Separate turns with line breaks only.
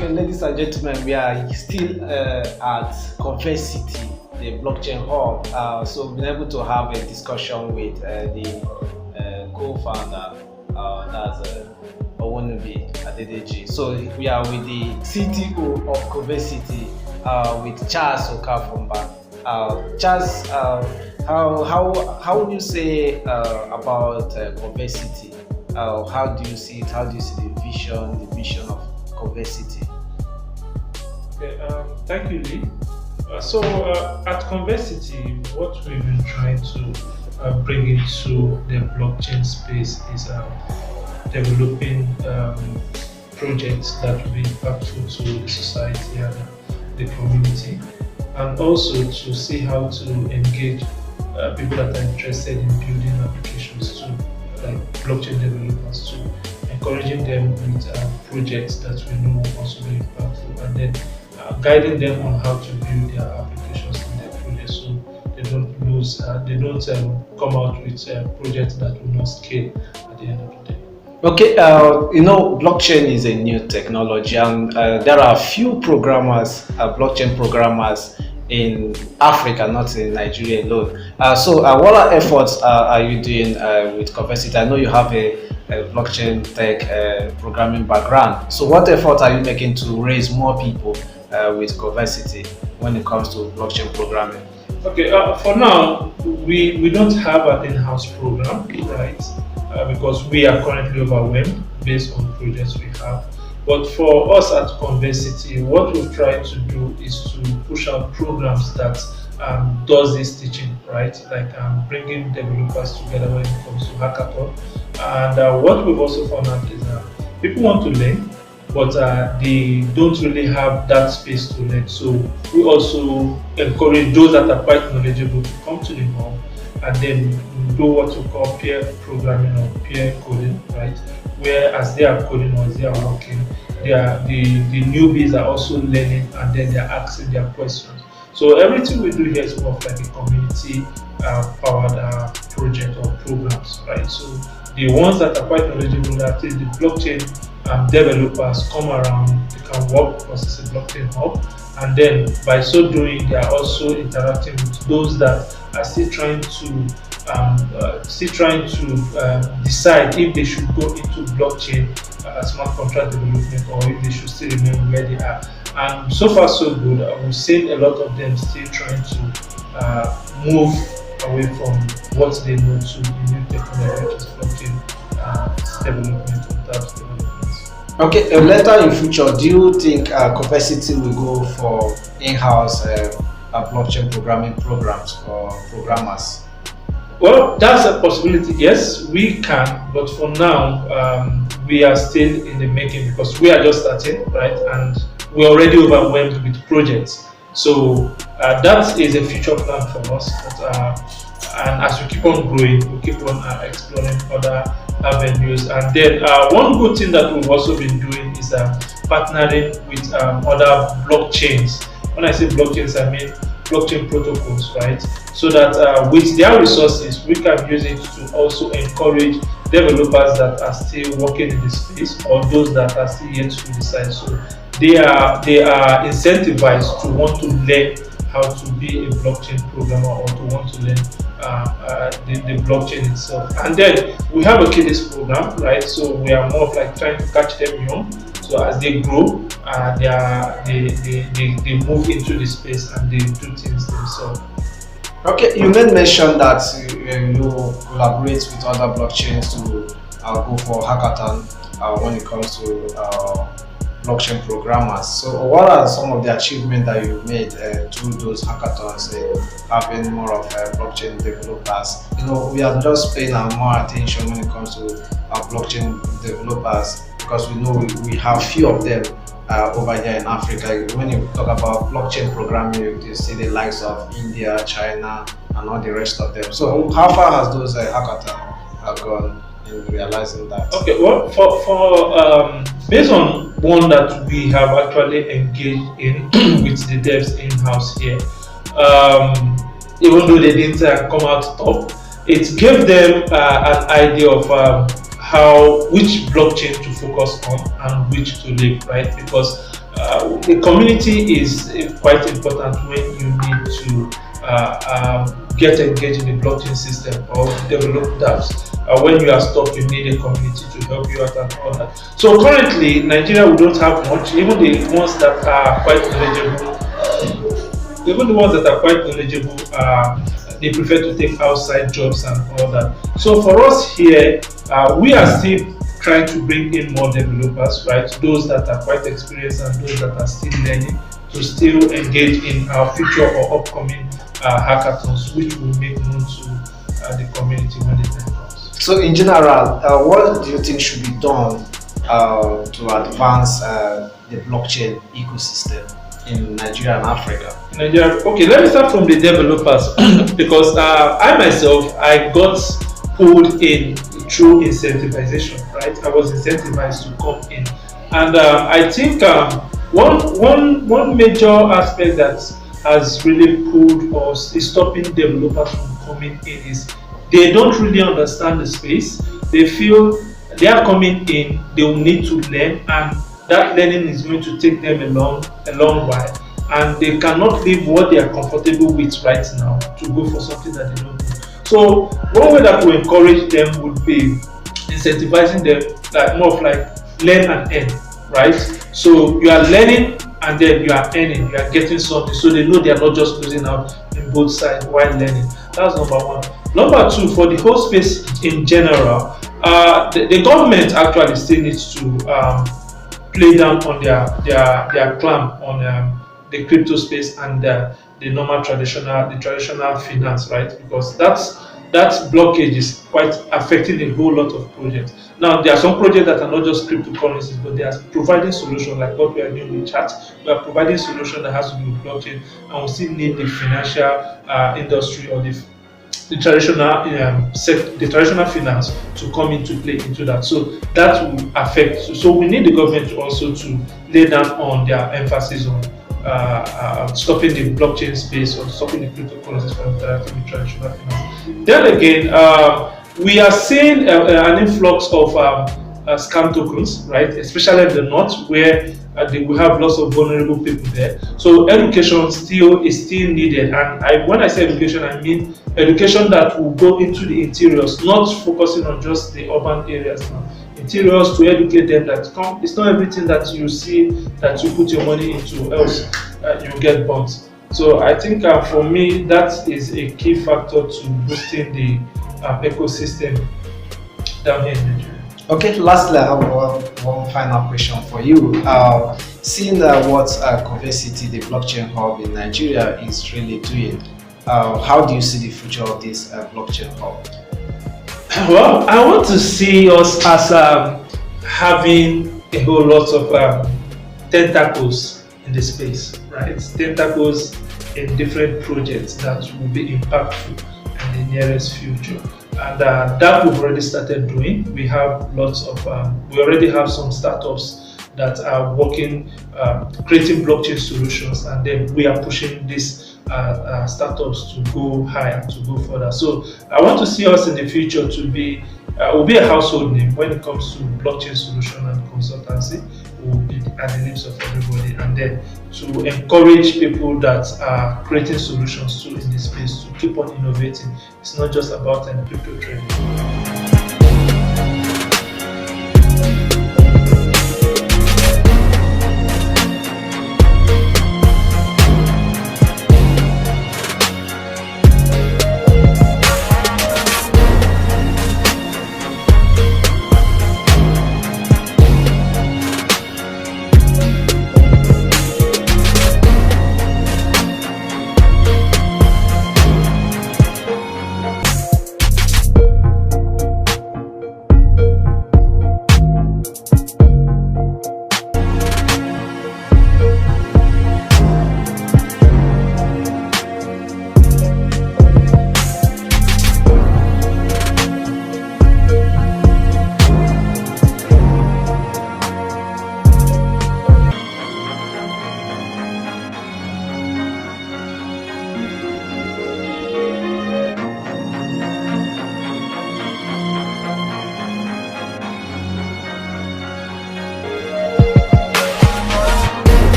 Okay, ladies and gentlemen, we are still at Convexity, the blockchain hub. So we've been able to have a discussion with the co-founder, that's Owunubi Adedeji. So we are with the CTO of Convexity, with Charles Okarformbah. Charles, how would you say about Convexity? How do you see it? How do you see the vision of Convexity?
Okay, thank you, Lee. At Convexity, what we've been trying to bring into the blockchain space is developing projects that will be impactful to the society and the community, and also to see how to engage people that are interested in building applications to like blockchain developers, to encouraging them with projects that we know will also be impactful, and then guiding them on how to build their applications in their projects, so they don't lose, they don't come out with projects that will not scale at the end of the day.
Okay, blockchain is a new technology, and there are few programmers, blockchain programmers in Africa, not in Nigeria alone. So what efforts are you doing with Convexity? I know you have a blockchain tech programming background. So what efforts are you making to raise more people with Convexity when it comes to blockchain programming?
Okay, for now, we don't have an in-house program, right? Because we are currently overwhelmed based on projects we have. But for us at Convexity, what we've tried to do is to push out programs that does this teaching, right? Like bringing developers together when it comes to hackathon. And what we've also found out is that people want to learn, but they don't really have that space to learn. So we also encourage those that are quite knowledgeable to come to the hub and then do what we call peer programming or peer coding, right? Where as they are coding or as they are working, the newbies are also learning, and then they're asking their questions. So everything we do here is more of like a community powered project or programs, right? So the ones that are quite knowledgeable, that is the blockchain developers, come around, they can work because it's a blockchain hub, and then by so doing they are also interacting with those that are still trying to decide if they should go into blockchain smart contract development, or if they should still remain where they are. And so far so good. We've seen a lot of them still trying to move away from what they know to the new technology, which is blockchain development and that development.
Okay, later in future, do you think Convexity will go for in-house blockchain programming programs for programmers?
Well, that's a possibility. Yes, we can, but for now, we are still in the making because we are just starting, right? And we're already overwhelmed with projects. So that is a future plan for us. And as we keep on growing, we keep on exploring other avenues. And then one good thing that we've also been doing is partnering with other blockchains. When I say blockchains, I mean blockchain protocols, right? So that with their resources, we can use it to also encourage developers that are still working in the space, or those that are still yet to decide. So they are incentivized to want to learn how to be a blockchain programmer, or to want to learn the blockchain itself. And then we have a kiddies program, right? So we are more of like trying to catch them young. So as they grow, they move into the space and they do things themselves.
Okay, you made mention that you collaborate with other blockchains to go for hackathon when it comes to blockchain programmers. So what are some of the achievements that you made through those hackathons, having more of blockchain developers? We are just paying more attention when it comes to blockchain developers, because we know we have few of them over here in Africa. When you talk about blockchain programming, you see the likes of India, China, and all the rest of them. So how far has those hackathons gone in realizing that?
Okay, well, for based on one that we have actually engaged in with the devs in-house here, even though they didn't come out top, it gave them an idea of which blockchain to focus on and which to leave, right? Because the community is quite important when you need to get engaged in the blockchain system or develop dApps. When you are stuck, you need a community to help you out and all that. So currently, Nigeria, we don't have much. Even the ones that are quite knowledgeable, they prefer to take outside jobs and all that. So for us here, we are still trying to bring in more developers, right? Those that are quite experienced and those that are still learning to still engage in our future or upcoming hackathons, which will make known to the community when the time comes.
So in general, what do you think should be done to advance the blockchain ecosystem in Nigeria and Africa?
Nigeria. Okay, let me start from the developers because I myself I got pulled in through incentivization, right? I was incentivized to come in, and I think one major aspect that has really pulled us is stopping developers from coming in is they don't really understand the space. They feel they are coming in, they will need to learn, and that learning is going to take them a long while, and they cannot leave what they are comfortable with right now to go for something that they don't do. So one way that we encourage them would be incentivizing them, like more of like learn and earn, right? So you are learning and then you are earning, you are getting something, so they know they are not just losing out in both sides while learning. That's number one. Number two, for the whole space in general, the government actually still needs to play down on their clamp on the crypto space and the traditional finance, right? Because that blockage is quite affecting a whole lot of projects. Now there are some projects that are not just cryptocurrencies, but they are providing solutions like what we are doing with chat. We are providing solution that has to do with blockchain, and we still need the financial industry or the traditional finance to come into play into that. So that will affect. So we need the government to also to lay down on their emphasis on stopping the blockchain space or stopping the cryptocurrencies from interacting with traditional finance. Then again, we are seeing an influx of scam tokens, right? Especially in the north, where we have lots of vulnerable people there. So education is still needed, and when I say education, I mean education that will go into the interiors, not focusing on just the urban areas now. Interiors to educate them that it's not everything that you see that you put your money into, else you get bumped. So I think for me that is a key factor to boosting the ecosystem down here in Nigeria.
Okay, lastly, I have one final question for you. Seeing what Convexity, the blockchain hub in Nigeria, is really doing, how do you see the future of this blockchain hub?
Well, I want to see us as having a whole lot of tentacles in the space, right? Tentacles in different projects that will be impactful in the nearest future. And that we've already started doing. We have lots of, we already have some startups that are working, creating blockchain solutions, and then we are pushing these startups to go higher, to go further. So I want to see us in the future to be, will be a household name when it comes to blockchain solution and consultancy. Will be at the lips of everybody, and then to encourage people that are creating solutions too in this space to keep on innovating. It's not just about crypto trading.